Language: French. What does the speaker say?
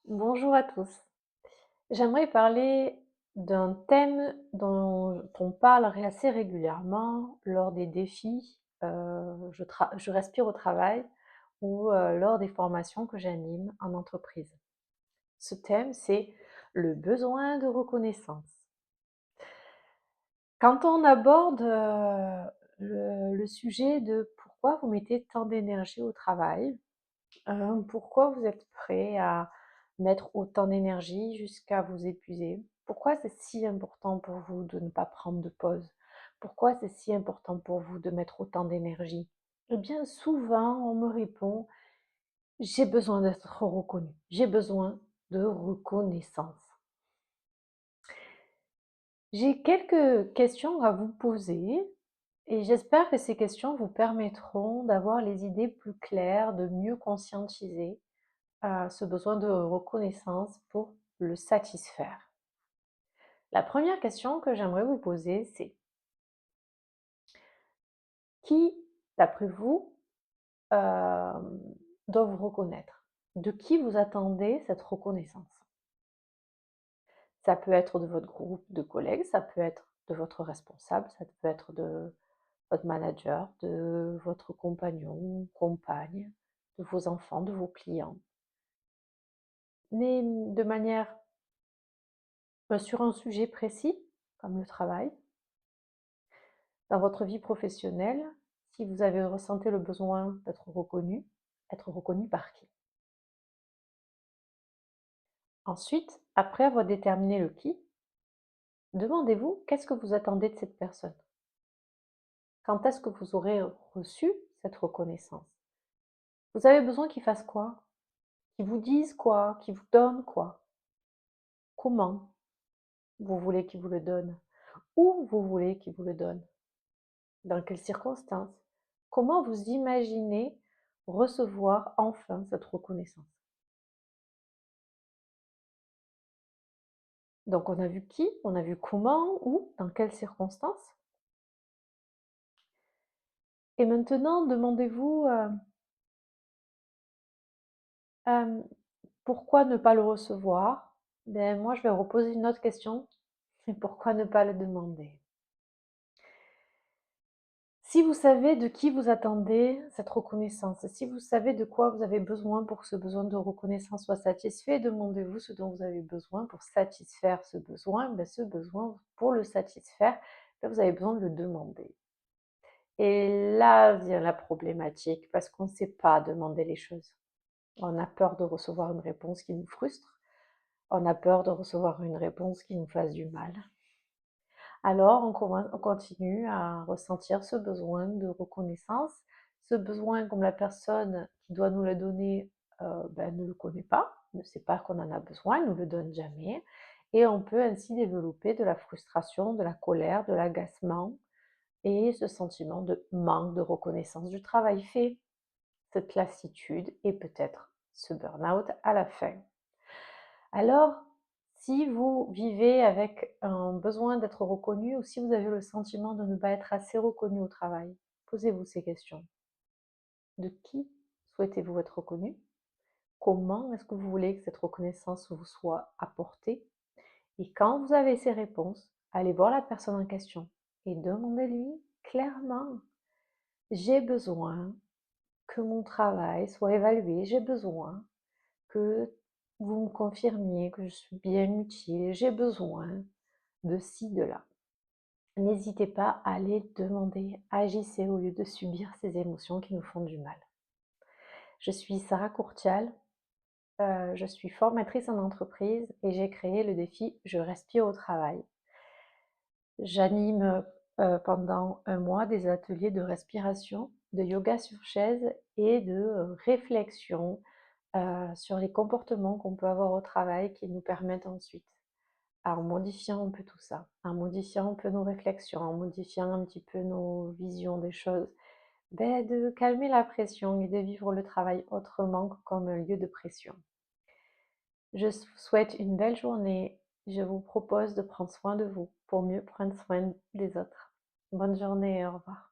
Bonjour à tous. J'aimerais parler d'un thème dont on parle assez régulièrement lors des défis, je respire au travail ou lors des formations que j'anime en entreprise. Ce thème, c'est le besoin de reconnaissance. Quand on aborde le sujet de pourquoi vous mettez tant d'énergie au travail, pourquoi vous êtes prêt à mettre autant d'énergie jusqu'à vous épuiser? Pourquoi c'est si important pour vous de ne pas prendre de pause? Pourquoi c'est si important pour vous de mettre autant d'énergie? Eh bien, souvent, on me répond: «J'ai besoin d'être reconnu, j'ai besoin de reconnaissance». J'ai quelques questions à vous poser et j'espère que ces questions vous permettront d'avoir les idées plus claires, de mieux conscientiser ce besoin de reconnaissance pour le satisfaire. La première question que j'aimerais vous poser, c'est: qui, d'après vous, doit vous reconnaître? De qui vous attendez cette reconnaissance? Ça peut être de votre groupe de collègues, ça peut être de votre responsable, ça peut être de votre manager, de votre compagnon, compagne, de vos enfants, de vos clients. Mais de manière sur un sujet précis, comme le travail. Dans votre vie professionnelle, si vous avez ressenti le besoin d'être reconnu, être reconnu par qui? Ensuite, après avoir déterminé le qui, demandez-vous qu'est-ce que vous attendez de cette personne? Quand est-ce que vous aurez reçu cette reconnaissance? Vous avez besoin qu'il fasse quoi? Qu'il vous dise quoi? Qu'il vous donne quoi? Comment vous voulez qu'il vous le donne? Où vous voulez qu'il vous le donne? Dans quelles circonstances? Comment vous imaginez recevoir enfin cette reconnaissance? Donc on a vu qui, on a vu comment, où, dans quelles circonstances. Et maintenant, demandez-vous pourquoi ne pas le recevoir? Ben, moi, je vais reposer une autre question. Et pourquoi ne pas le demander? Si vous savez de qui vous attendez cette reconnaissance, si vous savez de quoi vous avez besoin pour que ce besoin de reconnaissance soit satisfait, demandez-vous ce dont vous avez besoin pour satisfaire ce besoin. Ben, ce besoin, pour le satisfaire, ben, vous avez besoin de le demander. Et là vient la problématique, parce qu'on ne sait pas demander les choses. On a peur de recevoir une réponse qui nous frustre, on a peur de recevoir une réponse qui nous fasse du mal. Alors on continue à ressentir ce besoin de reconnaissance, ce besoin comme la personne qui doit nous le donner, ben, ne le connaît pas, ne sait pas qu'on en a besoin, ne le donne jamais, et on peut ainsi développer de la frustration, de la colère, de l'agacement et ce sentiment de manque de reconnaissance du travail fait, cette lassitude et peut-être ce burn-out à la fin. Alors, si vous vivez avec un besoin d'être reconnu ou si vous avez le sentiment de ne pas être assez reconnu au travail, posez-vous ces questions. De qui souhaitez-vous être reconnu? Comment est-ce que vous voulez que cette reconnaissance vous soit apportée? Et quand vous avez ces réponses, allez voir la personne en question et demandez-lui clairement: j'ai besoin que mon travail soit évalué, j'ai besoin que vous me confirmiez que je suis bien utile, j'ai besoin de ci, de là. N'hésitez pas à aller demander, agissez au lieu de subir ces émotions qui nous font du mal. Je suis Sarah Courtial, je suis formatrice en entreprise et j'ai créé le défi Je respire au travail. J'anime pendant un mois des ateliers de respiration, de yoga sur chaise et de réflexion sur les comportements qu'on peut avoir au travail qui nous permettent ensuite, en modifiant un peu tout ça, en modifiant un peu nos réflexions, en modifiant un petit peu nos visions des choses, ben, de calmer la pression et de vivre le travail autrement que comme un lieu de pression. Je vous souhaite une belle journée. Je vous propose de prendre soin de vous pour mieux prendre soin des autres. Bonne journée et au revoir.